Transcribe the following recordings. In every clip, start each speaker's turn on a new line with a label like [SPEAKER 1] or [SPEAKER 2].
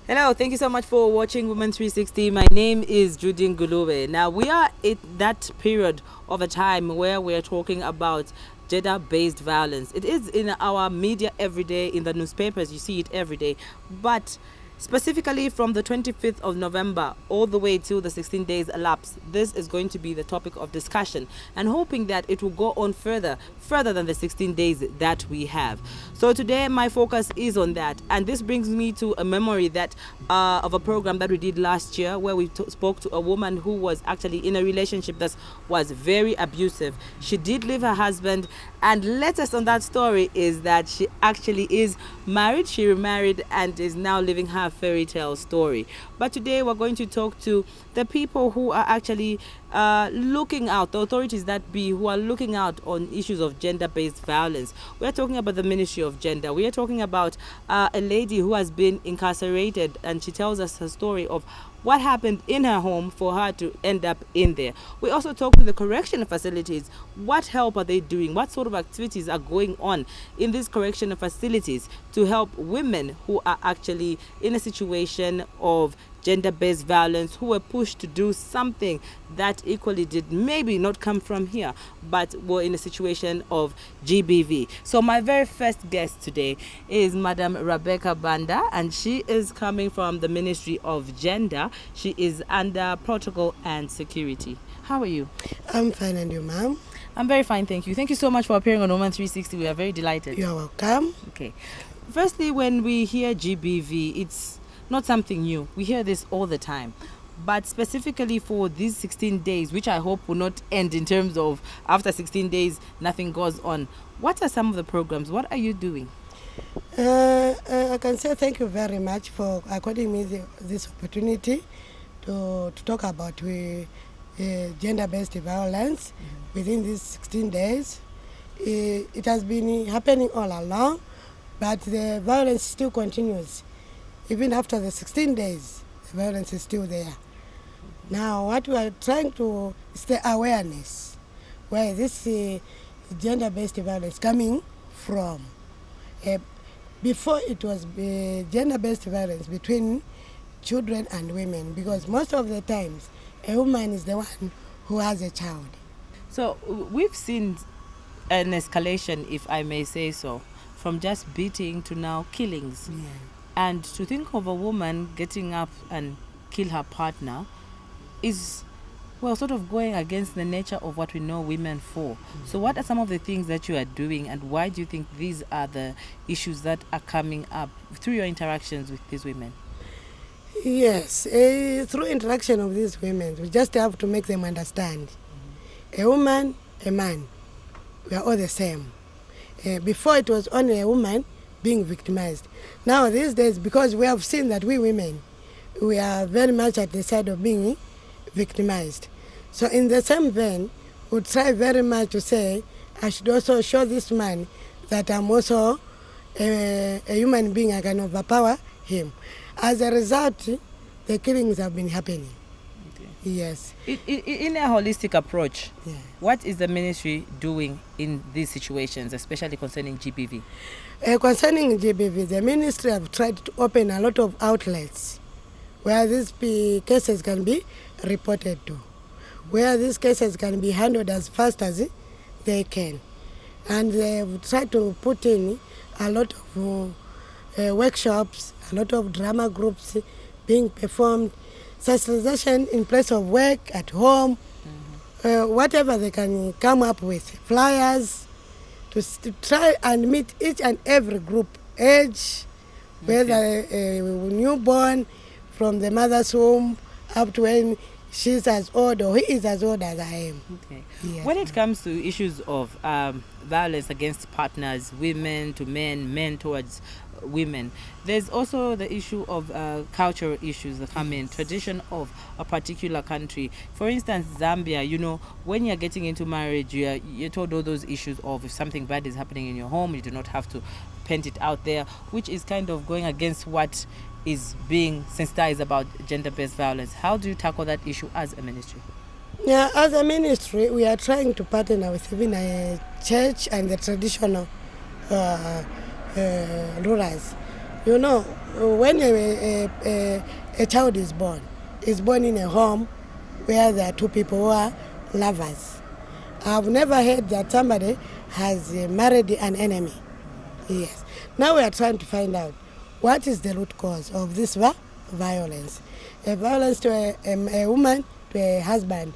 [SPEAKER 1] Hello, thank you so much for watching Women 360. My name is Judy Ngulube. Now, we are at that period of a time where we are talking about gender-based violence. It is in our media every day, in the newspapers, you see it every day. But specifically from the 25th of November all the way till the 16 days elapse, this is going to be the topic of discussion, and hoping that it will go on further than the 16 days that we have. So today my focus is on that, and this brings me to a memory that of a program that we did last year, where we spoke to a woman who was actually in a relationship that was very abusive. She did leave her husband, and latest on that story is that she actually is married. She remarried and is now living her fairy tale story. But today we're going to talk to the people who are actually looking out, the authorities that be, who are looking out on issues of gender-based violence. We're talking about the Ministry of Gender. We are talking about a lady who has been incarcerated, and she tells us her story of what happened in her home for her to end up in there. We also talk to the correctional facilities. What help are they doing? What sort of activities are going on in these correctional facilities to help women who are actually in a situation of gender-based violence, who were pushed to do something that equally did maybe not come from here, but were in a situation of GBV. So my very first guest today is Madam Rebecca Banda, and she is coming from the Ministry of Gender. She is under protocol and security. How are you?
[SPEAKER 2] I'm fine, and you, ma'am?
[SPEAKER 1] I'm very fine, thank you. Thank you so much for appearing on Women 360. We are very delighted.
[SPEAKER 2] You're welcome.
[SPEAKER 1] Okay. Firstly, when we hear GBV, it's not something new. We hear this all the time. But specifically for these 16 days, which I hope will not end in terms of after 16 days, nothing goes on. What are some of the programs? What are you doing?
[SPEAKER 2] I can say thank you very much for according me this opportunity to talk about gender-based violence within these 16 days. It has been happening all along, but the violence still continues. Even after the 16 days, the violence is still there. Now, what we are trying to is the awareness, where this gender-based violence coming from. Before it was gender-based violence between children and women, because most of the times, a woman is the one who has a child.
[SPEAKER 1] So we've seen an escalation, if I may say so, from just beating to now killings.
[SPEAKER 2] Yeah.
[SPEAKER 1] And to think of a woman getting up and kill her partner is, well, sort of going against the nature of what we know women for. So what are some of the things that you are doing, and why do you think these are the issues that are coming up through your interactions with these women?
[SPEAKER 2] Yes, through interaction of these women, we just have to make them understand. A woman, a man, we are all the same. Before it was only a woman being victimized. Now these days, because we have seen that we women, we are very much at the side of being victimized. So in the same vein, we try very much to say, I should also show this man that I'm also a human being, I can overpower him. As a result, the killings have been happening. Okay. Yes.
[SPEAKER 1] In a holistic approach,
[SPEAKER 2] yeah.
[SPEAKER 1] What is the ministry doing in these situations, especially concerning GBV?
[SPEAKER 2] Concerning GBV, the ministry have tried to open a lot of outlets where these cases can be reported to, where these cases can be handled as fast as they can. And they've tried to put in a lot of workshops, a lot of drama groups being performed, socialization in place of work, at home, whatever they can come up with, flyers, to try and meet each and every group, age, whether a newborn from the mother's womb up to when she's as old or he is as old as I am.
[SPEAKER 1] Okay.
[SPEAKER 2] Yes.
[SPEAKER 1] When it comes to issues of violence against partners, women to men, men towards women, there's also the issue of cultural issues that come in, tradition of a particular country. For instance, Zambia, you know, when you're getting into marriage, you're told all those issues of if something bad is happening in your home, you do not have to paint it out there, which is kind of going against what is being sensitized about gender-based violence. How do you tackle that issue as a ministry?
[SPEAKER 2] Yeah, as a ministry, we are trying to partner with even a church and the traditional rulers You know, when a child is born in a home where there are two people who are lovers. I've never heard that somebody has married an enemy. Yes. Now we are trying to find out what is the root cause of this violence. A violence to a woman to a husband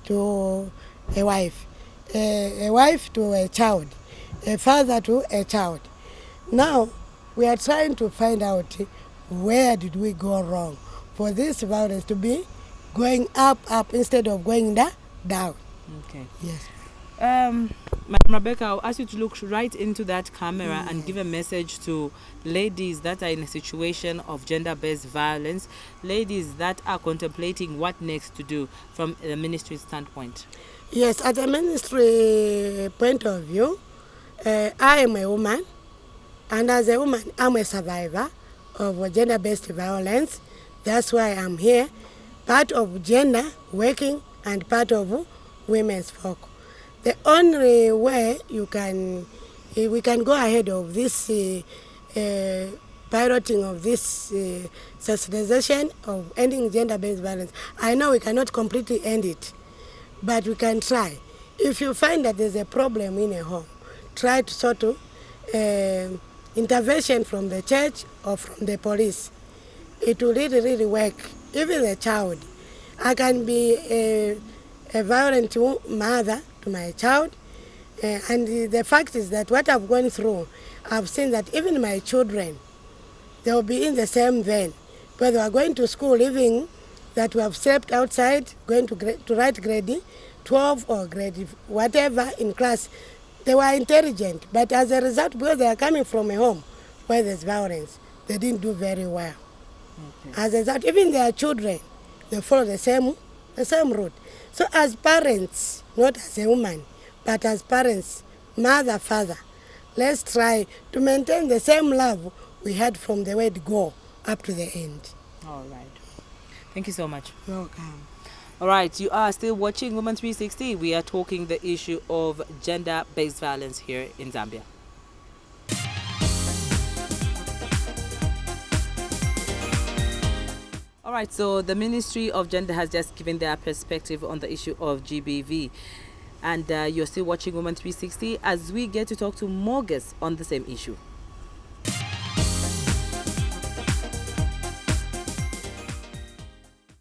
[SPEAKER 2] to a wife to a child, a father to a child. Now we are trying to find out where did we go wrong for this violence to be going up instead of going down.
[SPEAKER 1] Okay.
[SPEAKER 2] Yes.
[SPEAKER 1] Madam Rebecca, I'll ask you to look right into that camera and give a message to ladies that are in a situation of gender-based violence, ladies that are contemplating what next to do from the ministry's standpoint.
[SPEAKER 2] Yes, at a ministry point of view, I am a woman, and as a woman, I'm a survivor of gender-based violence. That's why I'm here, part of gender working and part of women's folk. The only way we can go ahead of this piloting of this sensitization of ending gender-based violence. I know we cannot completely end it, but we can try. If you find that there's a problem in a home, try to sort of intervention from the church or from the police. It will really work. Even a child, I can be a violent mother to my child, and the fact is that what I've gone through, I've seen that even my children, they will be in the same vein, whether they are going to school, even that we have slept outside, going to write grade 12 or grade whatever in class. They were intelligent, but as a result, because they are coming from a home where there's violence, they didn't do very well. Okay. As a result, even their children, they follow the same route. So as parents, not as a woman, but as parents, mother, father, let's try to maintain the same love we had from the word go up to the end.
[SPEAKER 1] All right. Thank you so much.
[SPEAKER 2] You're welcome.
[SPEAKER 1] All right, you are still watching Women 360. We are talking the issue of gender-based violence here in Zambia. All right, so the Ministry of Gender has just given their perspective on the issue of GBV. And you're still watching Women 360 as we get to talk to more guests on the same issue.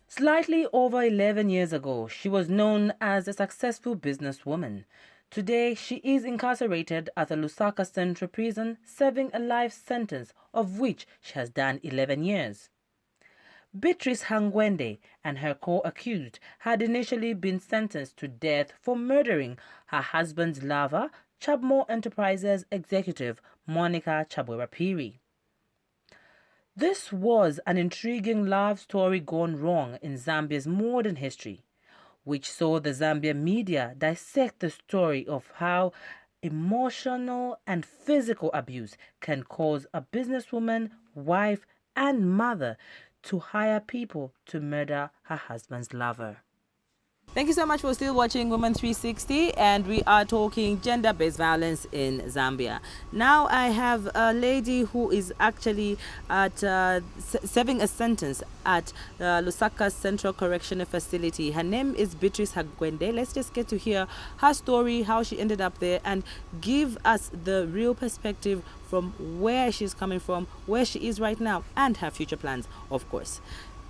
[SPEAKER 1] Slightly over 11 years ago, she was known as a successful businesswoman. Today, she is incarcerated at the Lusaka Central Prison, serving a life sentence, of which she has done 11 years. Beatrice Hangwende and her co-accused had initially been sentenced to death for murdering her husband's lover, Chabwera Enterprises executive Monica Chabwera Phiri. This was an intriguing love story gone wrong in Zambia's modern history, which saw the Zambian media dissect the story of how emotional and physical abuse can cause a businesswoman, wife, and mother to hire people to murder her husband's lover. Thank you so much for still watching Women 360, and we are talking gender-based violence in Zambia. Now I have a lady who is actually at serving a sentence at Lusaka Central Correctional Facility. Her name is Beatrice Hangwende. Let's just get to hear her story, how she ended up there, and give us the real perspective from where she's coming from, where she is right now, and her future plans, of course.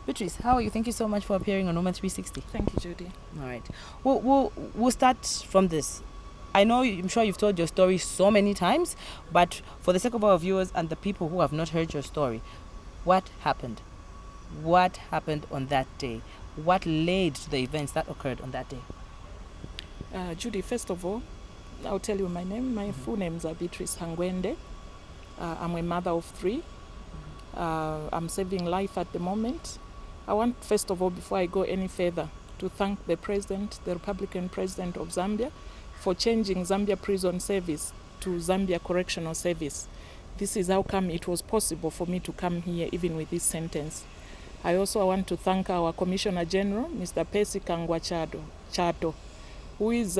[SPEAKER 1] Beatrice, how are you? Thank you so much for appearing on Women 360.
[SPEAKER 3] Thank you, Judy.
[SPEAKER 1] All right. We'll start from this. I'm sure you've told your story so many times, but for the sake of our viewers and the people who have not heard your story, what happened? What happened on that day? What led to the events that occurred on that day?
[SPEAKER 3] Judy, first of all, I'll tell you my name. My full names are Beatrice Hangwende. I'm a mother of 3. I'm saving life at the moment. I want, first of all, before I go any further, to thank the President, the Republican President of Zambia, for changing Zambia Prison Service to Zambia Correctional Service. This is how come it was possible for me to come here, even with this sentence. I also want to thank our Commissioner General, Mr. Percy Chato, who is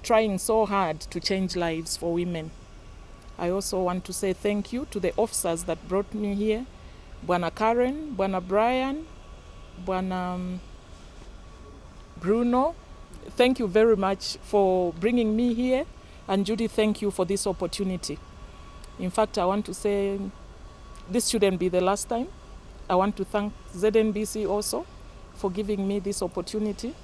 [SPEAKER 3] trying so hard to change lives for women. I also want to say thank you to the officers that brought me here, Bwana Karen, Bwana Brian, Bwana Bruno. Thank you very much for bringing me here. And Judy, thank you for this opportunity. In fact, I want to say this shouldn't be the last time. I want to thank ZNBC also for giving me this opportunity.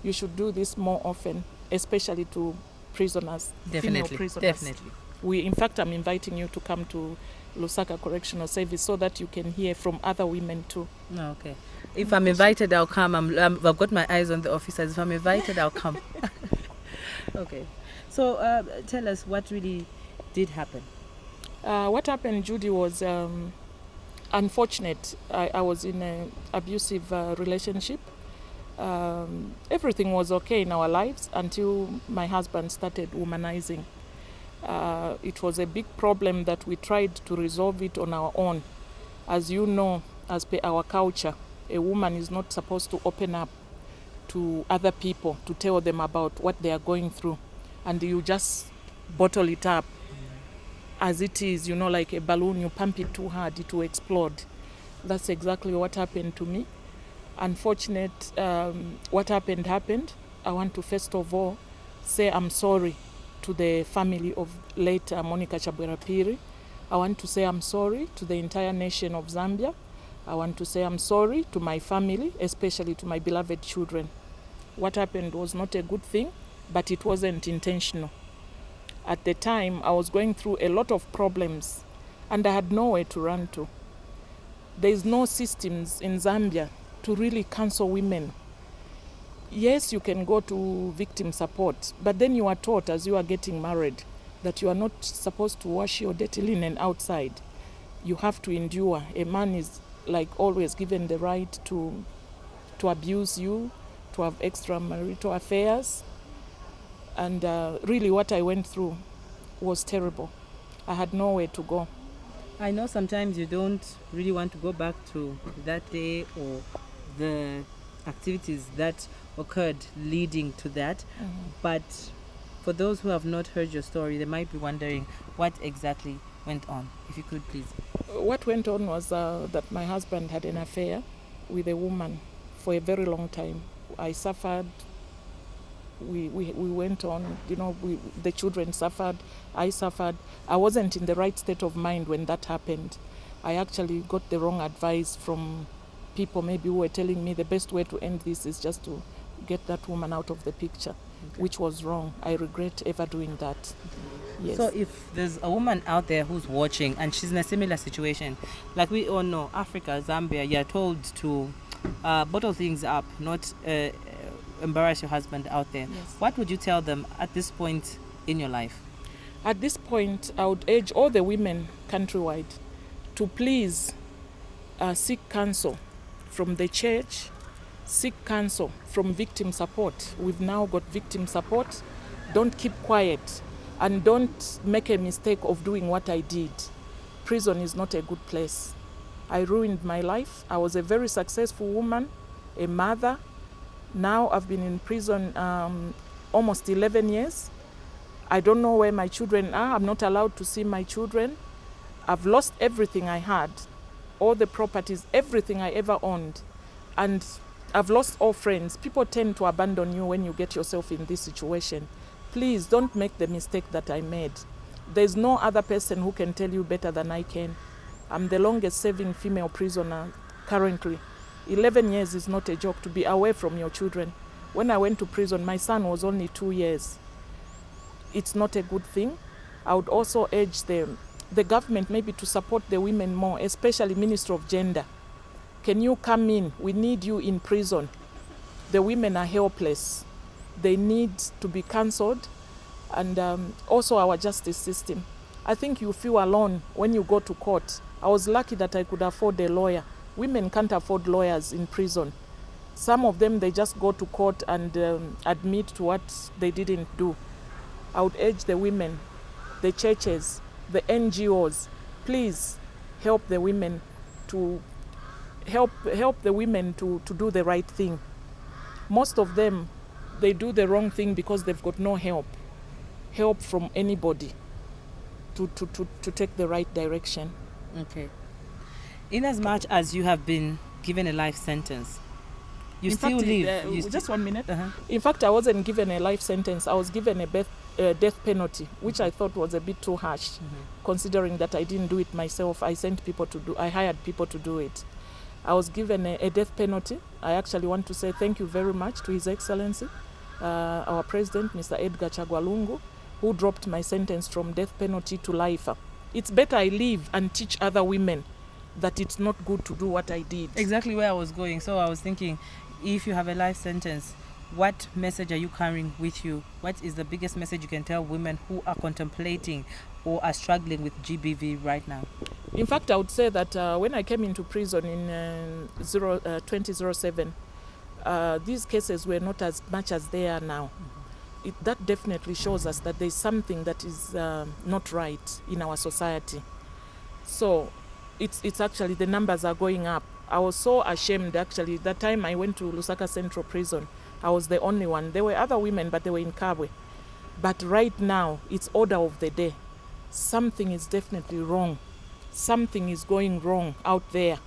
[SPEAKER 3] You should do this more often, especially to prisoners, female prisoners.
[SPEAKER 1] Definitely.
[SPEAKER 3] In fact, I'm inviting you to come to Lusaka Correctional Service so that you can hear from other women too.
[SPEAKER 1] Okay. If I'm invited, I'll come. I've got my eyes on the officers. If I'm invited, I'll come. Okay. So tell us what really did happen.
[SPEAKER 3] What happened, Judy, was unfortunate. I was in an abusive relationship. Everything was okay in our lives until my husband started womanizing. It was a big problem that we tried to resolve it on our own. As you know, as per our culture, a woman is not supposed to open up to other people to tell them about what they are going through. And you just bottle it up as it is, like a balloon, you pump it too hard, it will explode. That's exactly what happened to me. Unfortunate, what happened. I want to first of all say I'm sorry to the family of late Monica Chabwera Phiri. I want to say I'm sorry to the entire nation of Zambia. I want to say I'm sorry to my family, especially to my beloved children. What happened was not a good thing, but it wasn't intentional. At the time, I was going through a lot of problems and I had nowhere to run to. There is no systems in Zambia to really counsel women. Yes, you can go to victim support, but then you are taught as you are getting married that you are not supposed to wash your dirty linen outside. You have to endure. A man is like always given the right to abuse you, to have extramarital affairs. And really what I went through was terrible. I had nowhere to go.
[SPEAKER 1] I know sometimes you don't really want to go back to that day or the activities that occurred leading to that. But for those who have not heard your story, they might be wondering what exactly went on. If you could please.
[SPEAKER 3] What went on was that my husband had an affair with a woman for a very long time. I suffered. We went on, the children suffered, I suffered. I wasn't in the right state of mind when that happened. I actually got the wrong advice from people maybe who were telling me the best way to end this is just to get that woman out of the picture, which was wrong. I regret ever doing that. Yes.
[SPEAKER 1] So if there's a woman out there who's watching and she's in a similar situation, like we all know, Africa, Zambia, you're told to bottle things up, not embarrass your husband out there.
[SPEAKER 3] Yes.
[SPEAKER 1] What would you tell them at this point in your life?
[SPEAKER 3] At this point, I would urge all the women countrywide to please seek counsel from the church, seek counsel from victim support. We've now got victim support. Don't keep quiet and don't make a mistake of doing what I did. Prison is not a good place. I ruined my life. I was a very successful woman, a mother. Now I've been in prison almost 11 years. I don't know where my children are. I'm not allowed to see my children. I've lost everything I had, all the properties, everything I ever owned. And I've lost all friends. People tend to abandon you when you get yourself in this situation. Please don't make the mistake that I made. There's no other person who can tell you better than I can. I'm the longest serving female prisoner currently. 11 years is not a joke to be away from your children. When I went to prison, my son was only 2 years. It's not a good thing. I would also urge the government maybe to support the women more, especially Minister of Gender. Can you come in? We need you in prison. The women are helpless. They need to be cancelled. And also our justice system. I think you feel alone when you go to court. I was lucky that I could afford a lawyer. Women can't afford lawyers in prison. Some of them, they just go to court and admit to what they didn't do. I would urge the women, the churches, the NGOs, please help the women to help the women to do the right thing. Most of them, they do the wrong thing because they've got no help from anybody. to take the right direction.
[SPEAKER 1] Okay. In as much as you have been given a life sentence, you
[SPEAKER 3] In
[SPEAKER 1] still
[SPEAKER 3] fact,
[SPEAKER 1] live.
[SPEAKER 3] just 1 minute.
[SPEAKER 1] Uh-huh.
[SPEAKER 3] In fact, I wasn't given a life sentence. I was given a death penalty, which I thought was a bit too harsh, considering that I didn't do it myself. I hired people to do it. I was given a death penalty. I actually want to say thank you very much to His Excellency, our President, Mr. Edgar Chagwa, who dropped my sentence from death penalty to life. It's better I live and teach other women that it's not good to do what I did.
[SPEAKER 1] Exactly where I was going. So I was thinking, if you have a life sentence, what message are you carrying with you? What is the biggest message you can tell women who are contemplating or are struggling with GBV right now?
[SPEAKER 3] In fact, I would say that when I came into prison in 2007, these cases were not as much as they are now. That definitely shows us that there's something that is not right in our society. So it's actually, the numbers are going up. I was so ashamed, actually. That time I went to Lusaka Central Prison, I was the only one. There were other women, but they were in Kabwe. But right now, it's order of the day. Something is definitely wrong. Something is going wrong out there.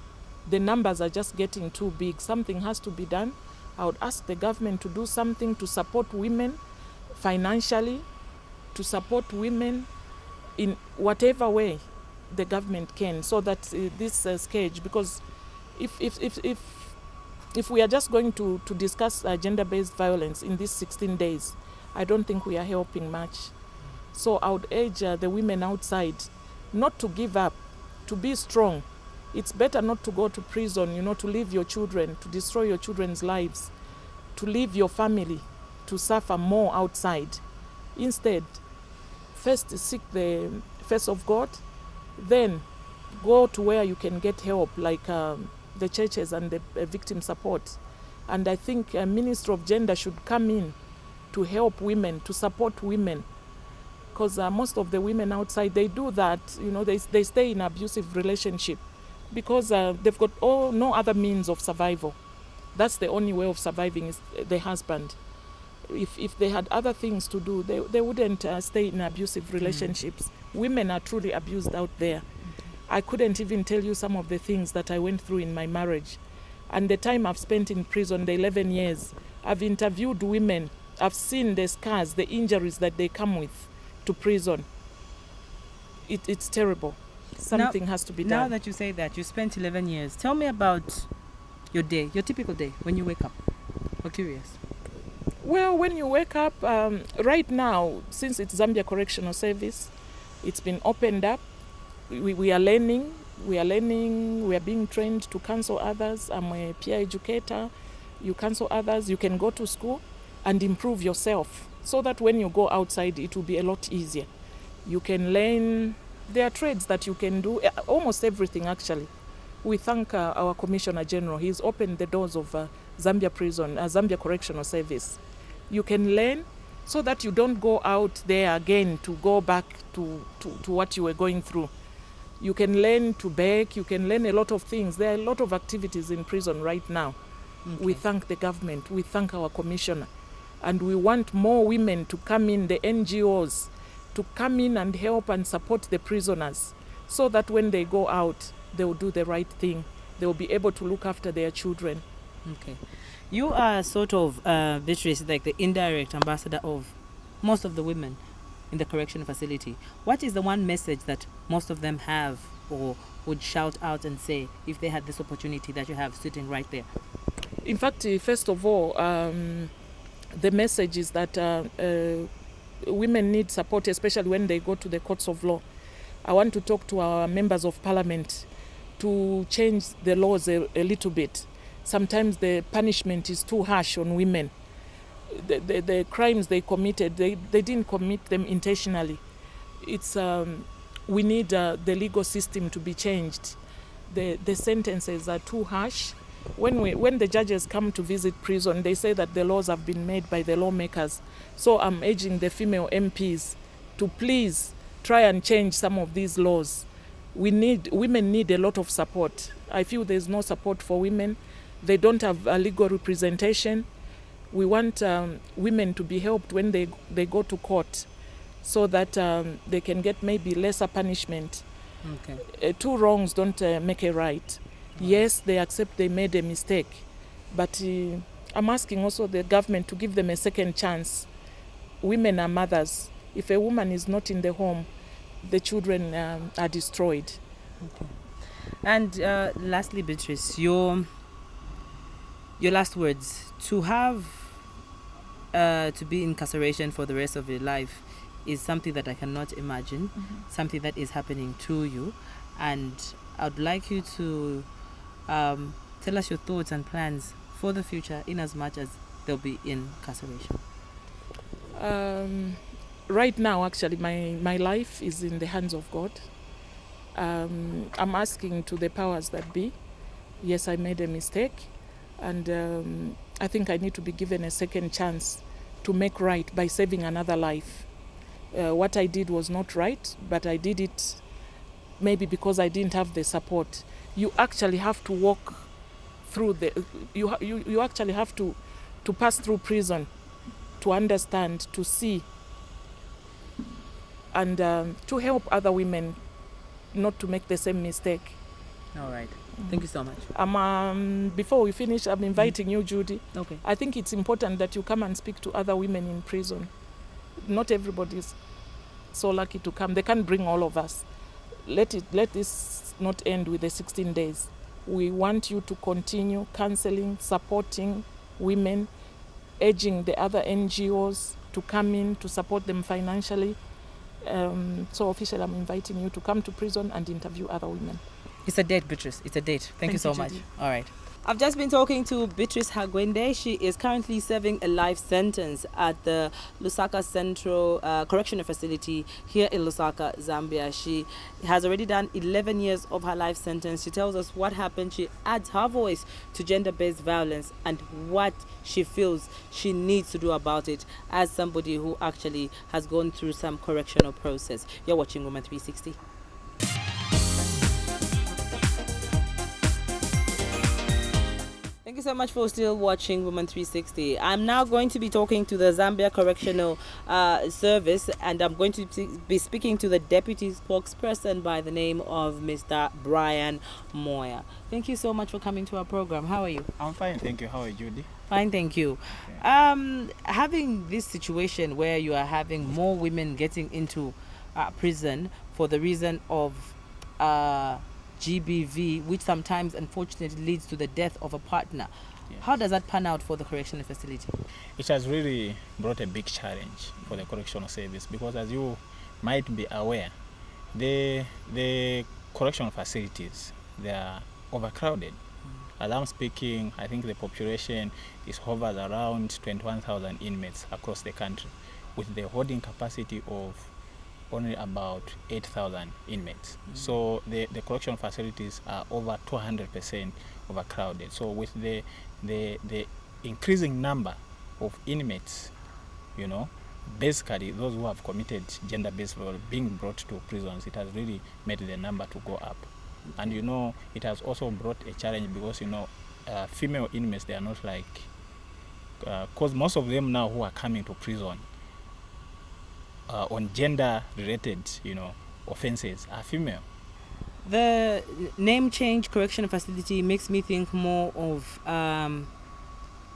[SPEAKER 3] The numbers are just getting too big. Something has to be done. I would ask the government to do something to support women financially, to support women in whatever way the government can, so that this scourge, because if we are just going to discuss gender-based violence in these 16 days, I don't think we are helping much. So I would urge the women outside not to give up, to be strong. It's better not to go to prison, to leave your children, to destroy your children's lives, to leave your family, to suffer more outside. Instead, first seek the face of God, then go to where you can get help, like the churches and the victim support. And I think a Minister of Gender should come in to help women, to support women. Because most of the women outside, they do that, they stay in abusive relationship because they've got no other means of survival. That's the only way of surviving, is the husband. If they had other things to do, they wouldn't stay in abusive relationships. Women are truly abused out there. I couldn't even tell you some of the things that I went through in my marriage. And the time I've spent in prison, the 11 years, I've interviewed women. I've seen the scars, the injuries that they come with to prison. It's terrible. Something has to be done.
[SPEAKER 1] Now that you say that, you spent 11 years. Tell me about your day, your typical day, when you wake up. We're curious.
[SPEAKER 3] Well, when you wake up, right now, since it's Zambia Correctional Service, it's been opened up. We are learning, we are being trained to counsel others. I'm a peer educator. You counsel others, you can go to school and improve yourself so that when you go outside, it will be a lot easier. You can learn, there are trades that you can do, almost everything actually. We thank our Commissioner General. He's opened the doors of Zambia Prison, Zambia Correctional Service. You can learn so that you don't go out there again to go back to what you were going through. You can learn to bake, you can learn a lot of things. There are a lot of activities in prison right now. Okay. We thank the government, we thank our commissioner, and we want more women to come in, the NGOs, to come in and help and support the prisoners, so that when they go out, they will do the right thing. They will be able to look after their children.
[SPEAKER 1] Okay. You are sort of, Beatrice, like the indirect ambassador of most of the women in the correction facility. What is the one message that most of them have or would shout out and say if they had this opportunity that you have sitting right there?
[SPEAKER 3] In fact, first of all, the message is that women need support, especially when they go to the courts of law. I want to talk to our members of parliament to change the laws a little bit. Sometimes the punishment is too harsh on women. The crimes they committed, they didn't commit them intentionally. It's we need the legal system to be changed. The sentences are too harsh. When the judges come to visit prison, they say that the laws have been made by the lawmakers. So I'm urging the female MPs to please try and change some of these laws. Women need a lot of support. I feel there's no support for women. They don't have a legal representation. We want women to be helped when they go to court. so that they can get maybe lesser punishment.
[SPEAKER 1] Okay.
[SPEAKER 3] Two wrongs don't make a right. Yes, they accept they made a mistake, but I'm asking also the government to give them a second chance. Women are mothers. If a woman is not in the home, the children are destroyed.
[SPEAKER 1] Okay. And lastly, Beatrice, your last words. To have to be in incarceration for the rest of your life is something that I cannot imagine, something that is happening to you, and I'd like you to tell us your thoughts and plans for the future, in as much as they'll be in incarceration.
[SPEAKER 3] Right now, actually, my life is in the hands of God. I'm asking to the powers that be. Yes, I made a mistake, and I think I need to be given a second chance to make right by saving another life. What I did was not right, but I did it maybe because I didn't have the support. You actually have to walk through you actually have to pass through prison to understand, to see, and to help other women not to make the same mistake.
[SPEAKER 1] All right. Thank you so much.
[SPEAKER 3] Before we finish, I'm inviting you, Judy.
[SPEAKER 1] Okay.
[SPEAKER 3] I think it's important that you come and speak to other women in prison. Not everybody is so lucky to come. They can't bring all of us. Let this not end with the 16 days. We want you to continue counseling, supporting women, urging the other NGOs to come in to support them financially. So officially, I'm inviting you to come to prison and interview other women.
[SPEAKER 1] It's a date, Beatrice. It's a date. Thank you so much.
[SPEAKER 3] Judy.
[SPEAKER 1] All right. I've just been talking to Beatrice Hangwende. She is currently serving a life sentence at the Lusaka Correctional Facility here in Lusaka, Zambia. She has already done 11 years of her life sentence. She tells us what happened. She adds her voice to gender-based violence and what she feels she needs to do about it as somebody who actually has gone through some correctional process. You're watching Woman 360. Thank you so much for still watching Woman 360. I'm now going to be talking to the Zambia Correctional Service, and I'm going to be speaking to the Deputy Spokesperson by the name of Mr. Brian Moya. Thank you so much for coming to our program. How are you?
[SPEAKER 4] I'm fine, thank you. How are you, Judy?
[SPEAKER 1] Fine, thank you. Okay. Having this situation where you are having more women getting into prison for the reason of GBV, which sometimes unfortunately leads to the death of a partner. Yes. How does that pan out for the correctional facility?
[SPEAKER 4] It has really brought a big challenge for the correctional service because, as you might be aware, the correctional facilities, they are overcrowded. As I'm speaking, I think the population is hovers around 21,000 inmates across the country, with the holding capacity of only about 8,000 inmates. So the correctional facilities are over 200% overcrowded. So with the increasing number of inmates, you know, basically those who have committed gender-based violence being brought to prisons, it has really made the number to go up. And you know, it has also brought a challenge because, you know, female inmates, they are not like, because most of them now who are coming to prison on gender-related, you know, offences are female.
[SPEAKER 1] The name change correctional facility makes me think more of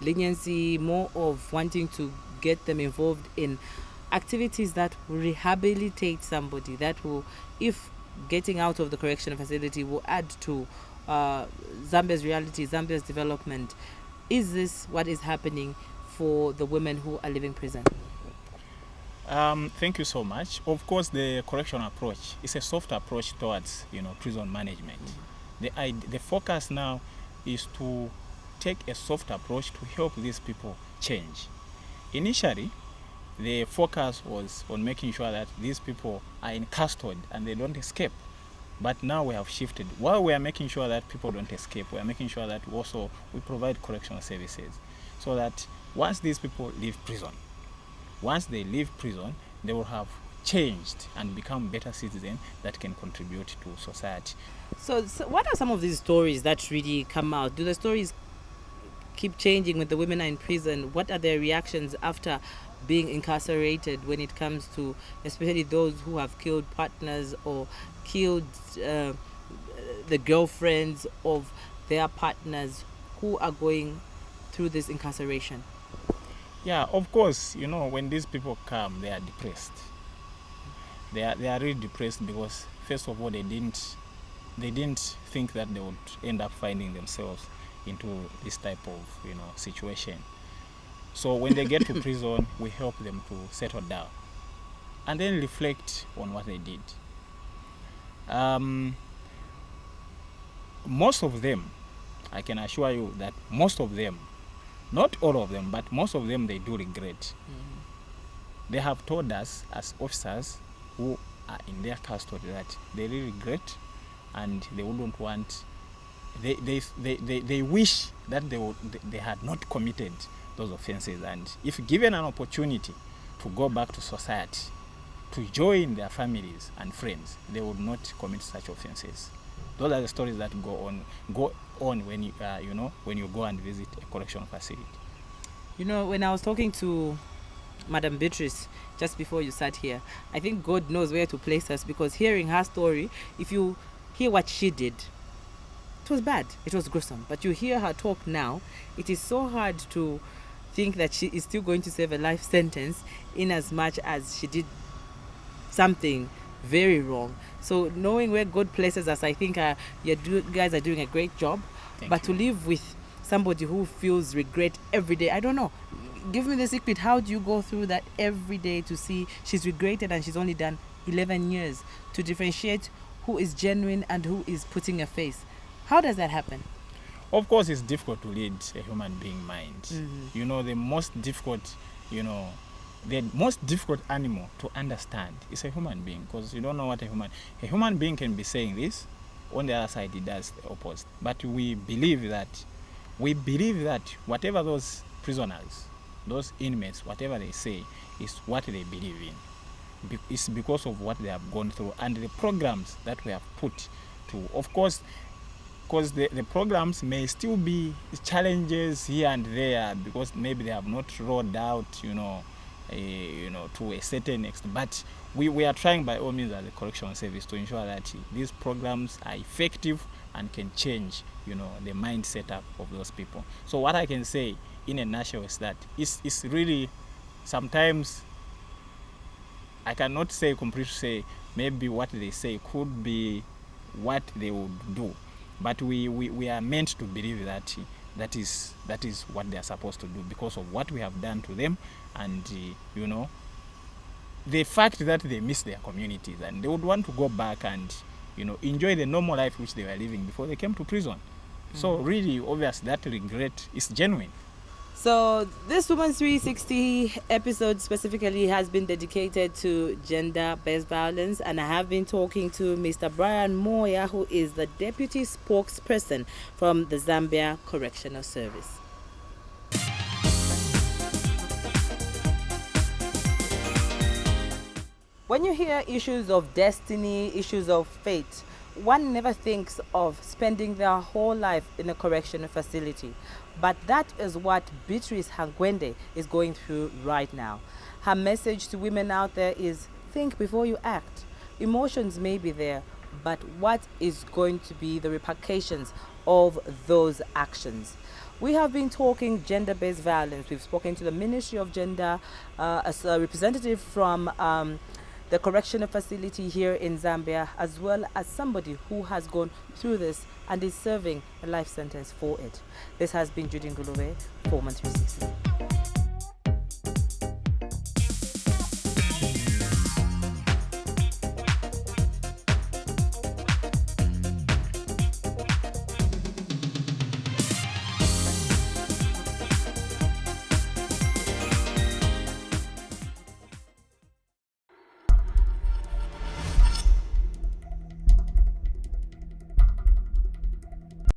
[SPEAKER 1] leniency, more of wanting to get them involved in activities that will rehabilitate somebody, that will, if getting out of the correctional facility, will add to Zambia's reality, Zambia's development. Is this what is happening for the women who are leaving prison?
[SPEAKER 4] Thank you so much. Of course, the correctional approach is a soft approach towards, you know, prison management. The focus now is to take a soft approach to help these people change. Initially, the focus was on making sure that these people are in custody and they don't escape. But now we have shifted. While we are making sure that people don't escape, we are making sure that we provide correctional services so that once these people leave prison, once they leave prison, they will have changed and become better citizens that can contribute to society.
[SPEAKER 1] So what are some of these stories that really come out? Do the stories keep changing when the women are in prison? What are their reactions after being incarcerated when it comes to especially those who have killed partners or killed the girlfriends of their partners who are going through this incarceration?
[SPEAKER 4] Yeah, of course, you know, when these people come, they are depressed. They are really depressed because first of all they didn't think that they would end up finding themselves into this type of, you know, situation. So when they get to prison, we help them to settle down and then reflect on what they did. Most of them, I can assure you that most of them, not all of them, but most of them, they do regret. They have told us as officers who are in their custody that they really regret and they wouldn't want, they wish that they had not committed those offenses, and if given an opportunity to go back to society, to join their families and friends, they would not commit such offenses. Those are the stories that go on when you when you go and visit a correctional facility.
[SPEAKER 1] You know, when I was talking to Madam Beatrice just before you sat here, I think God knows where to place us, because hearing her story, if you hear what she did, it was bad, it was gruesome, but you hear her talk now, it is so hard to think that she is still going to serve a life sentence in as much as she did something very wrong. So knowing where God places us, I think you guys are doing a great job. But to live with somebody who feels regret every day, I don't know. Give me the secret. How do you go through that every day to see she's regretted and she's only done 11 years, to differentiate who is genuine and who is putting a face? How does that happen?
[SPEAKER 4] Of course, it's difficult to read a human being mind. You know, the most difficult animal to understand is a human being, because you don't know what a human being can be saying this, on the other side it does the opposite. But we believe that whatever those prisoners, those inmates, whatever they say is what they believe in. It's because of what they have gone through and the programs that we have put to, of course, because the programs may still be challenges here and there, because maybe they have not rolled out, to a certain extent. But we are trying by all means as a correctional service to ensure that these programs are effective and can change, the mindset of those people. So what I can say in a nutshell is that it's really, sometimes I cannot say completely say maybe what they say could be what they would do. But we are meant to believe that that is what they are supposed to do because of what we have done to them, and the fact that they miss their communities and they would want to go back and enjoy the normal life which they were living before they came to prison. So really, obvious that regret is genuine.
[SPEAKER 1] So this Women's 360 episode specifically has been dedicated to gender-based violence, and I have been talking to Mr. Brian Moya, who is the deputy spokesperson from the Zambia Correctional Service. When you hear issues of destiny, issues of fate, one never thinks of spending their whole life in a correctional facility. But that is what Beatrice Hangwende is going through right now. Her message to women out there is, think before you act. Emotions may be there, but what is going to be the repercussions of those actions? We have been talking gender-based violence. We've spoken to the Ministry of Gender, as a representative from the correctional facility here in Zambia, as well as somebody who has gone through this and is serving a life sentence for it. This has been Judy Ngulube for Women 360.